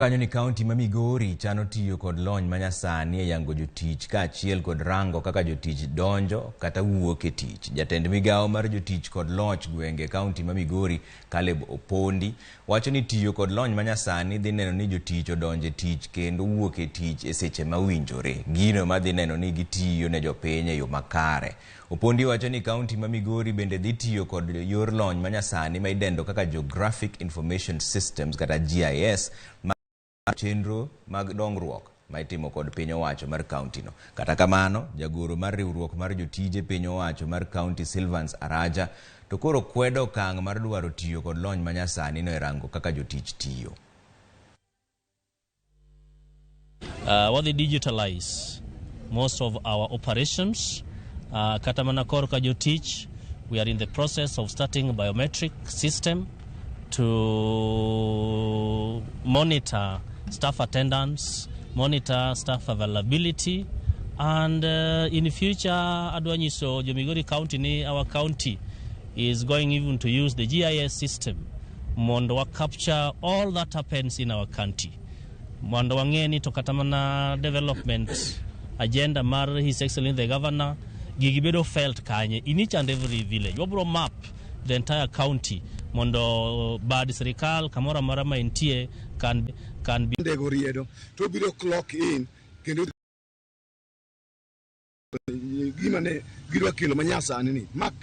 Kanyo ni kaunti ma Migori chano tiyo kod lony manyasani e yango jotich ka achiel kod rango kaka jotich donjo kata wuok e tich. Jatend migawo mar jotich kod loch gwenge kaunti ma Migori Caleb Opondi wacho ni tiyo kod lony manyasani dhi neno ni jotich odonje tich kendo wuok e tich e seche mawinjore. Gino madhi neno ni gitiyo ne jopiny e yo makare. Opondi wacho ni kaunti ma Migori bende dhi tiyo kod yor lony manyasani ma idendo kaka Geographic Information Systems kata GIS Chenro mag dongruok ma itimo kod piny owacho mar kaunti no. Kata kamano, jagoro mar riwruok mar jotije piny owacho mar kaunti Silvans Araja to koro kwedo okang' mar dwaro tiyo kod lony manyasani no e rango kaka jotich tiyo. What they digitalize most of our operations. Kata mana korka jotich, we are in the process of starting a biometric system to monitor staff attendance, monitor staff availability, and in the future, Adwanyiso, Migori County, our county is going even to use the GIS system mondo capture all that happens in our county. Mondo wangeni to katamana development agenda mar His Excellency the Governor, gigibedo felt kanye in each and every village. Wabro map the entire county mondo bad serikal kamora marama intie can be ndego riedo to biro clock in kendo gima ne gidwa kelo manyasani ni